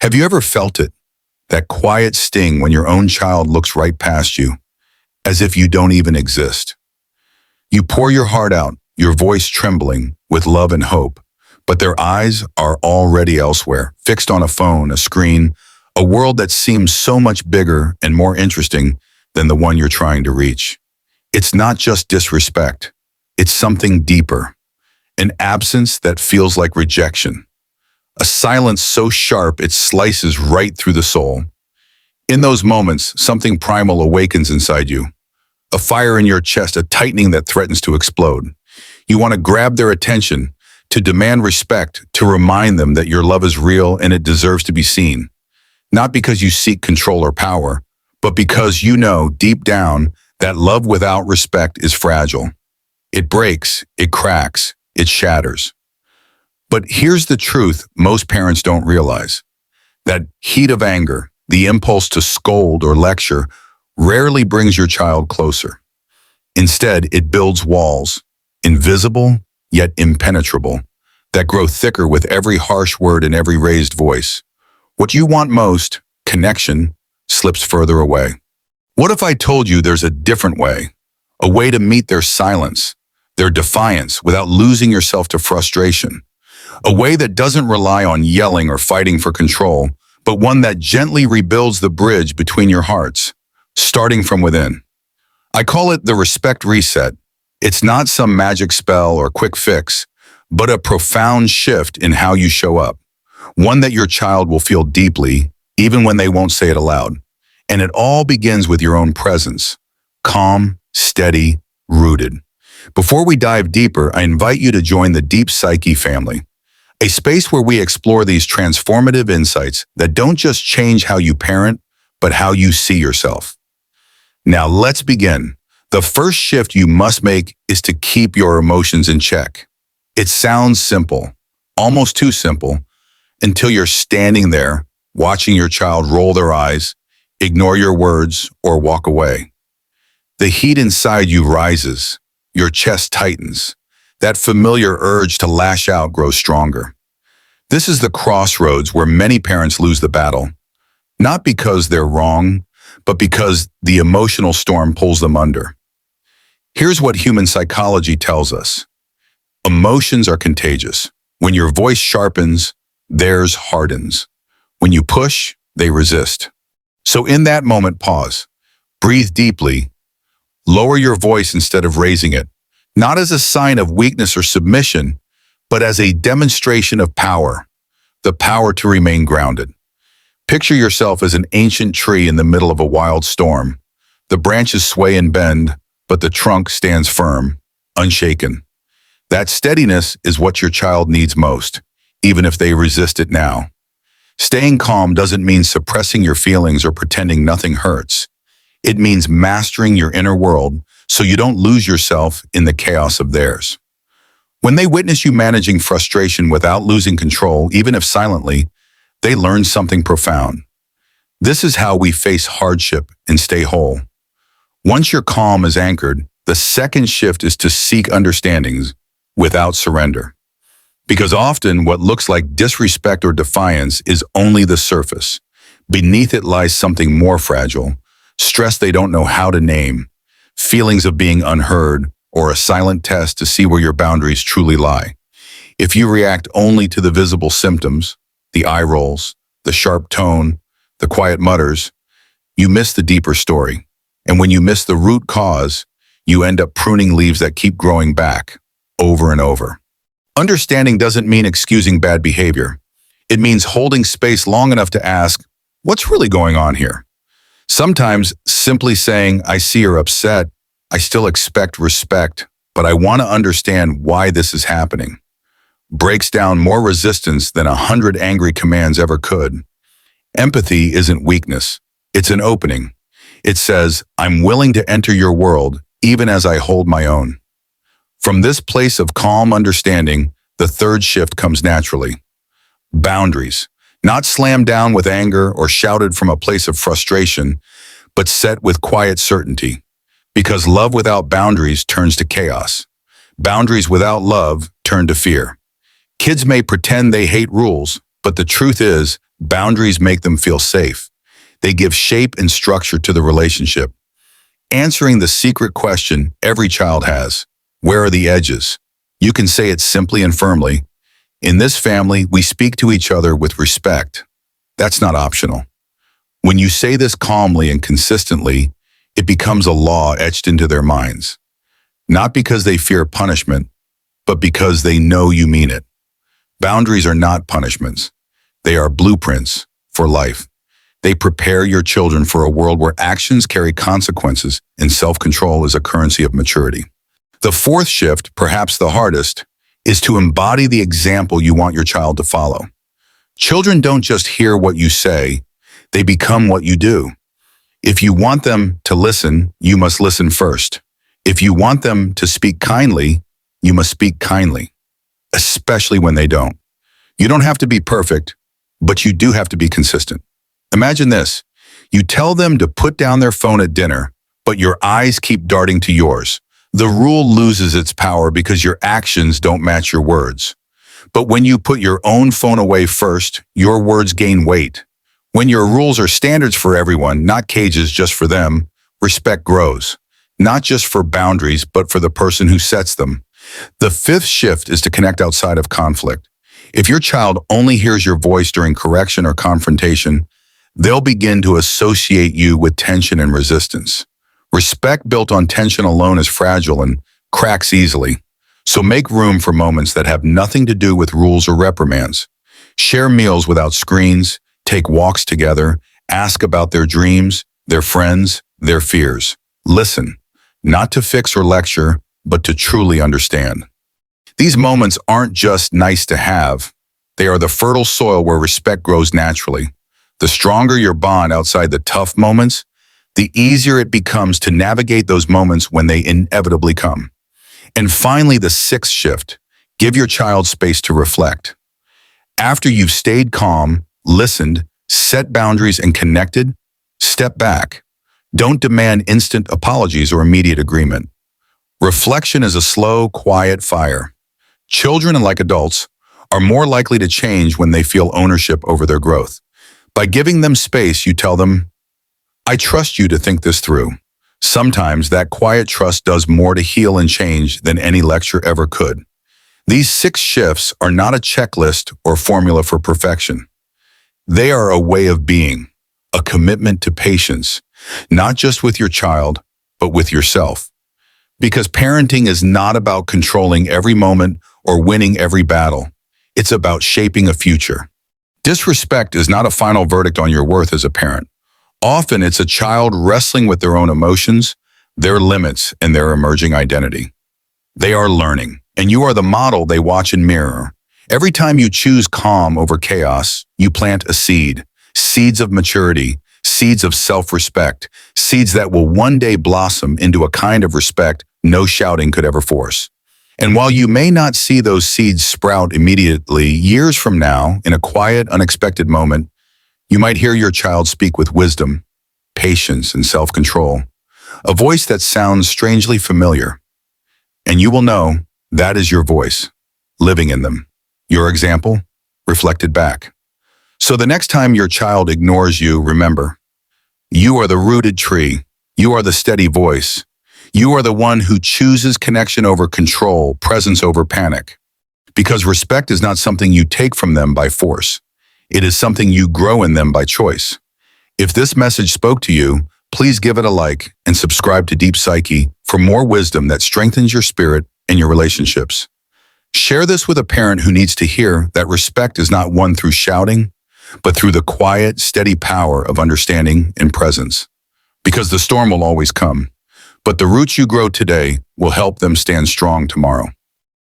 Have you ever felt it? That quiet sting when your own child looks right past you, as if you don't even exist. You pour your heart out, your voice trembling with love and hope, but their eyes are already elsewhere, fixed on a phone, a screen, a world that seems so much bigger and more interesting than the one you're trying to reach. It's not just disrespect. It's something deeper. An absence that feels like rejection. A silence so sharp it slices right through the soul. In those moments, something primal awakens inside you. A fire in your chest, a tightening that threatens to explode. You want to grab their attention, to demand respect, to remind them that your love is real and it deserves to be seen. Not because you seek control or power, but because you know deep down that love without respect is fragile. It breaks, it cracks, it shatters. But here's the truth most parents don't realize. That heat of anger, the impulse to scold or lecture, rarely brings your child closer. Instead, it builds walls, invisible yet impenetrable, that grow thicker with every harsh word and every raised voice. What you want most, connection, slips further away. What if I told you there's a different way? A way to meet their silence, their defiance, without losing yourself to frustration. A way that doesn't rely on yelling or fighting for control, but one that gently rebuilds the bridge between your hearts, starting from within. I call it the respect reset. It's not some magic spell or quick fix, but a profound shift in how you show up. One that your child will feel deeply, even when they won't say it aloud. And it all begins with your own presence. Calm, steady, rooted. Before we dive deeper, I invite you to join the Deep Psyche family. A space where we explore these transformative insights that don't just change how you parent, but how you see yourself. Now let's begin. The first shift you must make is to keep your emotions in check. It sounds simple, almost too simple, until you're standing there, watching your child roll their eyes, ignore your words, or walk away. The heat inside you rises, your chest tightens. That familiar urge to lash out grows stronger. This is the crossroads where many parents lose the battle, not because they're wrong, but because the emotional storm pulls them under. Here's what human psychology tells us. Emotions are contagious. When your voice sharpens, theirs hardens. When you push, they resist. So in that moment, pause. Breathe deeply. Lower your voice instead of raising it, not as a sign of weakness or submission, but as a demonstration of power, the power to remain grounded. Picture yourself as an ancient tree in the middle of a wild storm. The branches sway and bend, but the trunk stands firm, unshaken. That steadiness is what your child needs most, even if they resist it now. Staying calm doesn't mean suppressing your feelings or pretending nothing hurts. It means mastering your inner world so you don't lose yourself in the chaos of theirs. When they witness you managing frustration without losing control, even if silently, they learn something profound. This is how we face hardship and stay whole. Once your calm is anchored, the second shift is to seek understandings without surrender. Because often what looks like disrespect or defiance is only the surface. Beneath it lies something more fragile, stress they don't know how to name, feelings of being unheard, or a silent test to see where your boundaries truly lie. If you react only to the visible symptoms, the eye rolls, the sharp tone, the quiet mutters, you miss the deeper story. And when you miss the root cause, you end up pruning leaves that keep growing back, over and over. Understanding doesn't mean excusing bad behavior. It means holding space long enough to ask, what's really going on here? Sometimes simply saying, I see you're upset, I still expect respect, but I want to understand why this is happening, breaks down more resistance than 100 angry commands ever could. Empathy isn't weakness, it's an opening. It says, I'm willing to enter your world even as I hold my own. From this place of calm understanding, the third shift comes naturally. Boundaries, not slammed down with anger or shouted from a place of frustration, but set with quiet certainty. Because love without boundaries turns to chaos. Boundaries without love turn to fear. Kids may pretend they hate rules, but the truth is, Boundaries make them feel safe. They give shape and structure to the relationship, answering the secret question every child has: where are the edges? You can say it simply and firmly. In this family, we speak to each other with respect. That's not optional. When you say this calmly and consistently, it becomes a law etched into their minds. Not because they fear punishment, but because they know you mean it. Boundaries are not punishments. They are blueprints for life. They prepare your children for a world where actions carry consequences and self-control is a currency of maturity. The fourth shift, perhaps the hardest, is to embody the example you want your child to follow. Children don't just hear what you say, they become what you do. If you want them to listen, you must listen first. If you want them to speak kindly, you must speak kindly, especially when they don't. You don't have to be perfect, but you do have to be consistent. Imagine this. You tell them to put down their phone at dinner, but your eyes keep darting to yours. The rule loses its power because your actions don't match your words. But when you put your own phone away first, your words gain weight. When your rules are standards for everyone, not cages just for them, respect grows. Not just for boundaries, but for the person who sets them. The fifth shift is to connect outside of conflict. If your child only hears your voice during correction or confrontation, they'll begin to associate you with tension and resistance. Respect built on tension alone is fragile and cracks easily. So make room for moments that have nothing to do with rules or reprimands. Share meals without screens, take walks together, ask about their dreams, their friends, their fears. Listen, not to fix or lecture, but to truly understand. These moments aren't just nice to have. They are the fertile soil where respect grows naturally. The stronger your bond outside the tough moments, the easier it becomes to navigate those moments when they inevitably come. And finally, the sixth shift, give your child space to reflect. After you've stayed calm, listened, set boundaries, and connected, step back. Don't demand instant apologies or immediate agreement. Reflection is a slow, quiet fire. Children, like adults, are more likely to change when they feel ownership over their growth. By giving them space, you tell them, I trust you to think this through. Sometimes that quiet trust does more to heal and change than any lecture ever could. These 6 shifts are not a checklist or formula for perfection. They are a way of being, a commitment to patience, not just with your child, but with yourself. Because parenting is not about controlling every moment or winning every battle. It's about shaping a future. Disrespect is not a final verdict on your worth as a parent. Often it's a child wrestling with their own emotions, their limits, and their emerging identity. They are learning, and you are the model they watch and mirror. Every time you choose calm over chaos, you plant a seed, seeds of maturity, seeds of self-respect, seeds that will one day blossom into a kind of respect no shouting could ever force. And while you may not see those seeds sprout immediately, years from now, in a quiet, unexpected moment, you might hear your child speak with wisdom, patience, and self-control, a voice that sounds strangely familiar. And you will know that is your voice, living in them. Your example, reflected back. So the next time your child ignores you, remember, you are the rooted tree. You are the steady voice. You are the one who chooses connection over control, presence over panic. Because respect is not something you take from them by force. It is something you grow in them by choice. If this message spoke to you, please give it a like and subscribe to Deep Psyche for more wisdom that strengthens your spirit and your relationships. Share this with a parent who needs to hear that respect is not won through shouting, but through the quiet, steady power of understanding and presence. Because the storm will always come, but the roots you grow today will help them stand strong tomorrow.